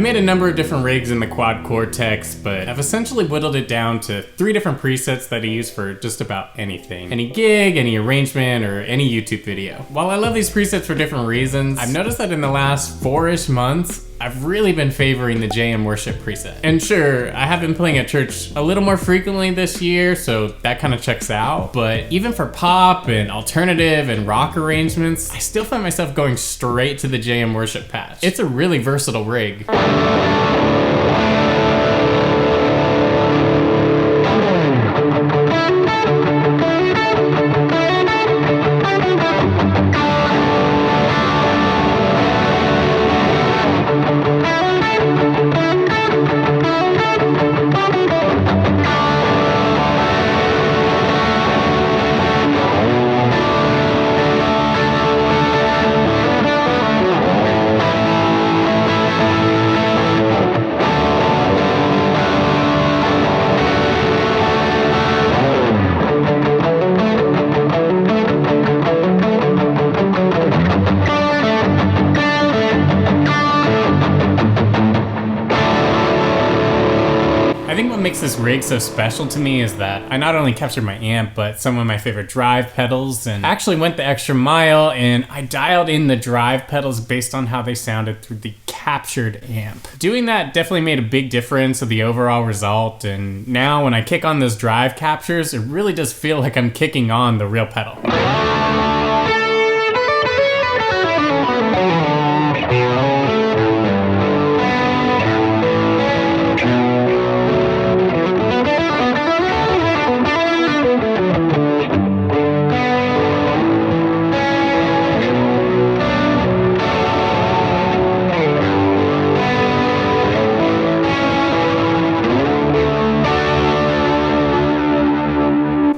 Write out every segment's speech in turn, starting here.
I've made a number of different rigs in the Quad Cortex, but I've essentially whittled it down to 3 different presets that I use for just about anything. Any gig, any arrangement, or any YouTube video. While I love these presets for different reasons, I've noticed that in the last 4-ish months, I've really been favoring the JM Worship preset. And sure, I have been playing at church a little more frequently this year, so that kind of checks out. But even for pop and alternative and rock arrangements, I still find myself going straight to the JM Worship patch. It's a really versatile rig. I think what makes this rig so special to me is that I not only captured my amp, but some of my favorite drive pedals, and actually went the extra mile and I dialed in the drive pedals based on how they sounded through the captured amp. Doing that definitely made a big difference of the overall result, and now when I kick on those drive captures, it really does feel like I'm kicking on the real pedal.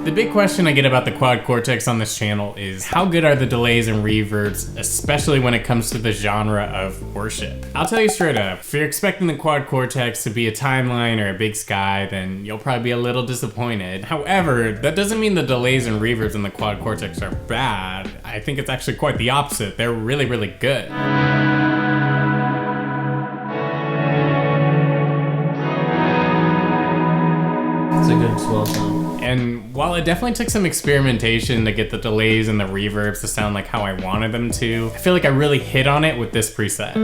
The big question I get about the Quad Cortex on this channel is how good are the delays and reverbs, especially when it comes to the genre of worship? I'll tell you straight up, if you're expecting the Quad Cortex to be a timeline or a big sky, then you'll probably be a little disappointed. However, that doesn't mean the delays and reverbs in the Quad Cortex are bad. I think it's actually quite the opposite. They're really, really good. It's a good swell sound. And while it definitely took some experimentation to get the delays and the reverbs to sound like how I wanted them to, I feel like I really hit on it with this preset.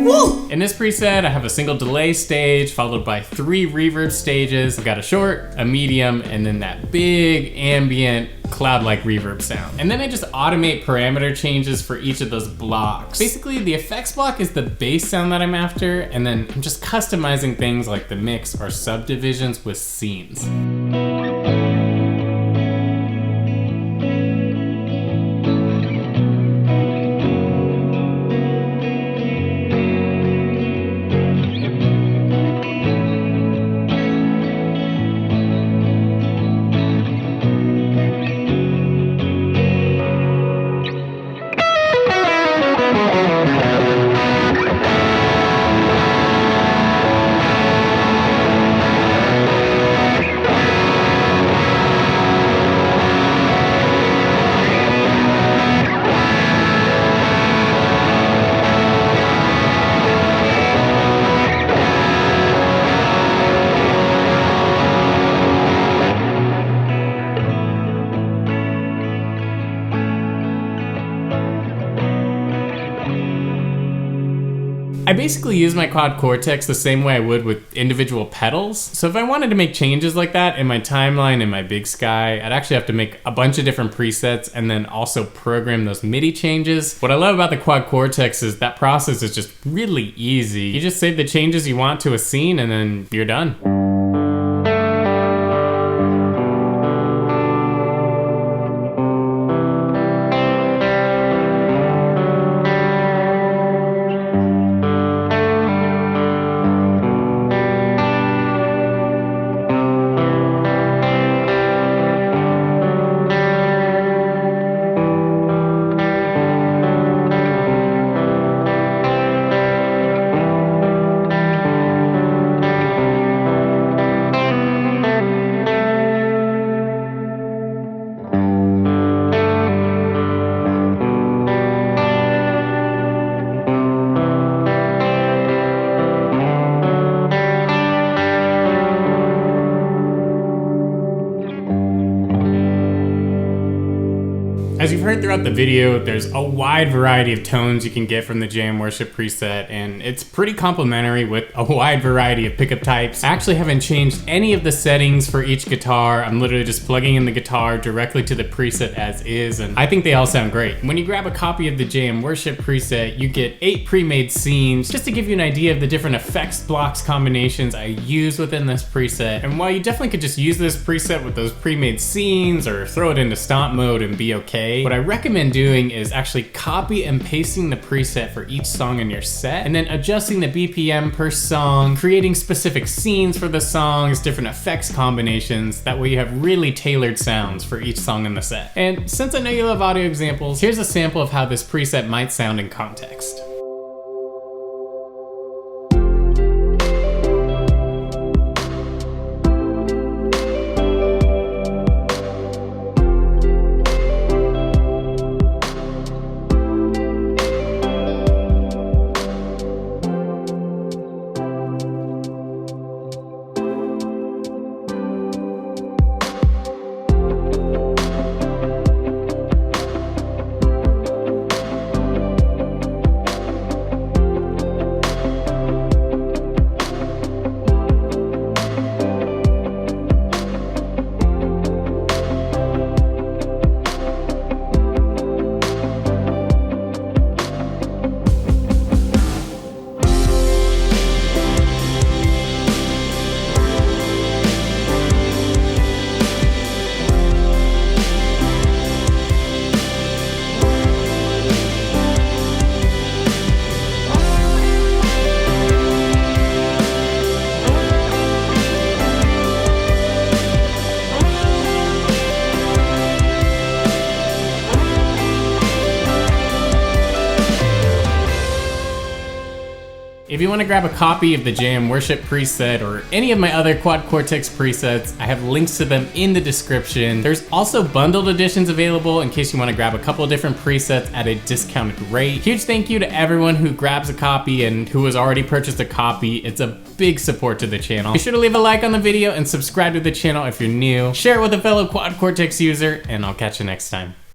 Woo! In this preset, I have a single delay stage followed by 3 reverb stages. I've got a short, a medium, and then that big ambient cloud-like reverb sound. And then I just automate parameter changes for each of those blocks. Basically, the effects block is the bass sound that I'm after, and then I'm just customizing things like the mix or subdivisions with scenes. I basically use my Quad Cortex the same way I would with individual pedals. So if I wanted to make changes like that in my timeline and my big sky, I'd actually have to make a bunch of different presets and then also program those MIDI changes. What I love about the Quad Cortex is that process is just really easy. You just save the changes you want to a scene and then you're done. As you've heard throughout the video, there's a wide variety of tones you can get from the Jam Worship preset, and it's pretty complementary with a wide variety of pickup types. I actually haven't changed any of the settings for each guitar. I'm literally just plugging in the guitar directly to the preset as is, and I think they all sound great. When you grab a copy of the Jam Worship preset, you get 8 pre-made scenes, just to give you an idea of the different effects blocks combinations I use within this preset. And while you definitely could just use this preset with those pre-made scenes or throw it into stomp mode and be okay, what I recommend doing is actually copy and pasting the preset for each song in your set, and then adjusting the BPM per song, creating specific scenes for the songs, different effects combinations. That way you have really tailored sounds for each song in the set. And since I know you love audio examples, here's a sample of how this preset might sound in context. If you want to grab a copy of the Jam Worship preset or any of my other Quad Cortex presets, I have links to them in the description. There's also bundled editions available in case you want to grab a couple different presets at a discounted rate. Huge thank you to everyone who grabs a copy and who has already purchased a copy. It's a big support to the channel. Be sure to leave a like on the video and subscribe to the channel if you're new. Share it with a fellow Quad Cortex user, and I'll catch you next time.